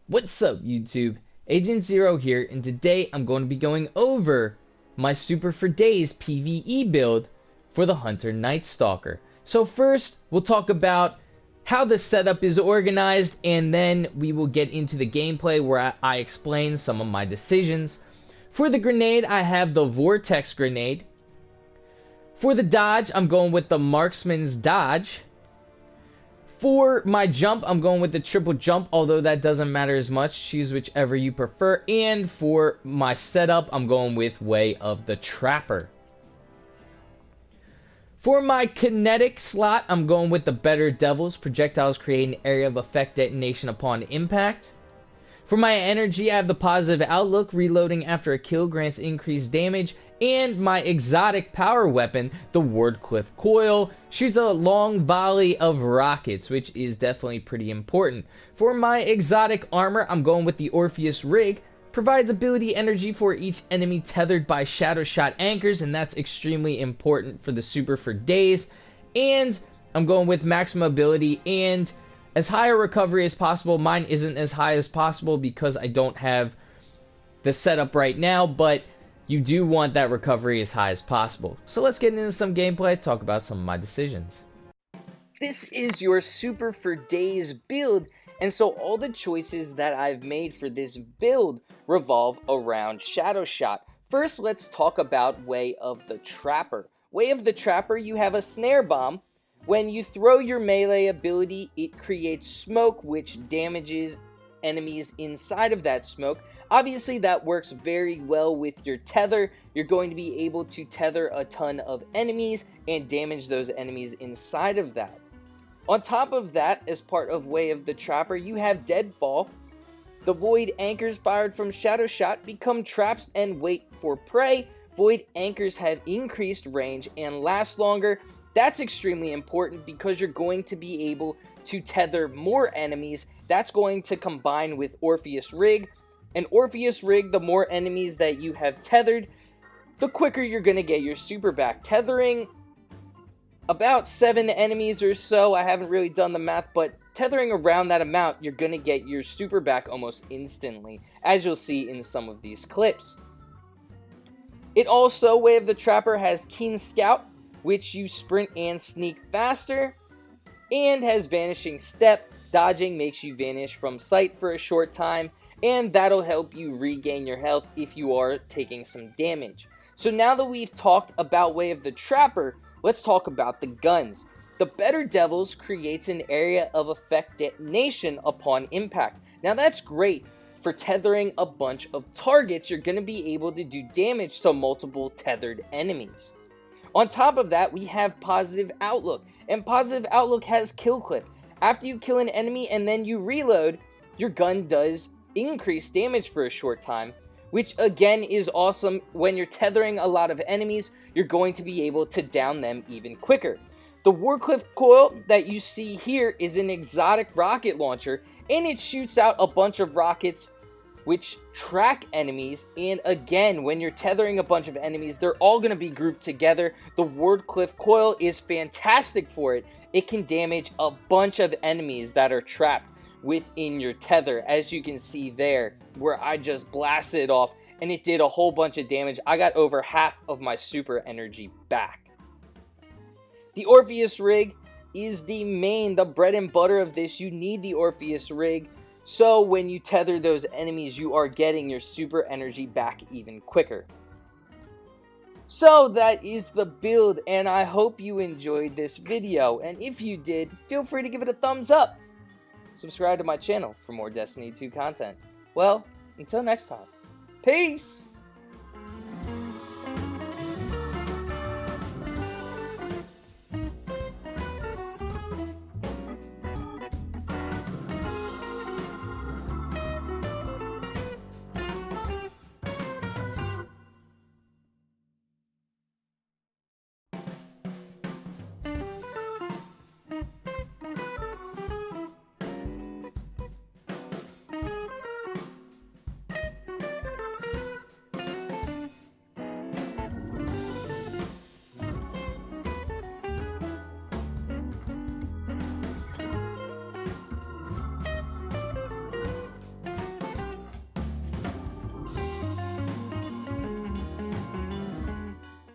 What's up, YouTube? Agent Zero here, and today I'm going to be going over my Super for Days PVE build for the Hunter Nightstalker. So first, we'll talk about how the setup is organized, and then we will get into the gameplay where I explain some of my decisions. For the grenade, I have the Vortex grenade. For the dodge, I'm going with the Marksman's dodge. For my jump, I'm going with the triple jump, although that doesn't matter as much. Choose whichever you prefer. And for my setup, I'm going with Way of the Trapper. For my kinetic slot, I'm going with the Better Devils. Projectiles create an area of effect detonation upon impact. For my energy, I have the Positive Outlook. Reloading after a kill grants increased damage. And my exotic power weapon, the Wardcliff Coil, shoots a long volley of rockets, which is definitely pretty important. For my exotic armor, I'm going with the Orpheus Rig. Provides ability energy for each enemy tethered by Shadow Shot anchors, and that's extremely important for the Super for Days. And I'm going with maximum ability and as high a recovery as possible. Mine isn't as high as possible because I don't have the setup right now, but you do want that recovery as high as possible. So let's get into some gameplay, talk about some of my decisions. This is your Super for Days build, and so all the choices that I've made for this build revolve around Shadow Shot. First, let's talk about Way of the Trapper. Way of the Trapper, you have a Snare Bomb. When you throw your melee ability, it creates smoke, which damages enemies inside of that smoke. Obviously, that works very well with your tether. You're going to be able to tether a ton of enemies and damage those enemies inside of that. On top of that, as part of Way of the Trapper, you have Deadfall. The Void Anchors fired from Shadow Shot become traps and wait for prey. Void Anchors have increased range and last longer. That's extremely important because you're going to be able to tether more enemies. That's going to combine with Orpheus Rig. And Orpheus Rig, the more enemies that you have tethered, the quicker you're going to get your super back. Tethering about 7 enemies or so, I haven't really done the math, but tethering around that amount, you're going to get your super back almost instantly, as you'll see in some of these clips. It also, Way of the Trapper, has Keen Scout, which you sprint and sneak faster, and has Vanishing Step. Dodging makes you vanish from sight for a short time, and that'll help you regain your health if you are taking some damage. So now that we've talked about Way of the Trapper, let's talk about the guns. The Better Devils creates an area of effect detonation upon impact. Now that's great for tethering a bunch of targets. You're going to be able to do damage to multiple tethered enemies. On top of that, we have Positive Outlook, and Positive Outlook has Kill Clip. After you kill an enemy and then you reload, your gun does increase damage for a short time, which again is awesome. When you're tethering a lot of enemies, you're going to be able to down them even quicker. The Wardcliff Coil that you see here is an exotic rocket launcher, and it shoots out a bunch of rockets which track enemies, and again, when you're tethering a bunch of enemies, they're all going to be grouped together. The Wardcliff Coil is fantastic for it. It can damage a bunch of enemies that are trapped within your tether, as you can see there, where I just blasted it off, and it did a whole bunch of damage. I got over half of my super energy back. The Orpheus Rig is the bread and butter of this. You need the Orpheus Rig. So when you tether those enemies, you are getting your super energy back even quicker. So that is the build, and I hope you enjoyed this video. And if you did, feel free to give it a thumbs up. Subscribe to my channel for more Destiny 2 content. Well, until next time, peace!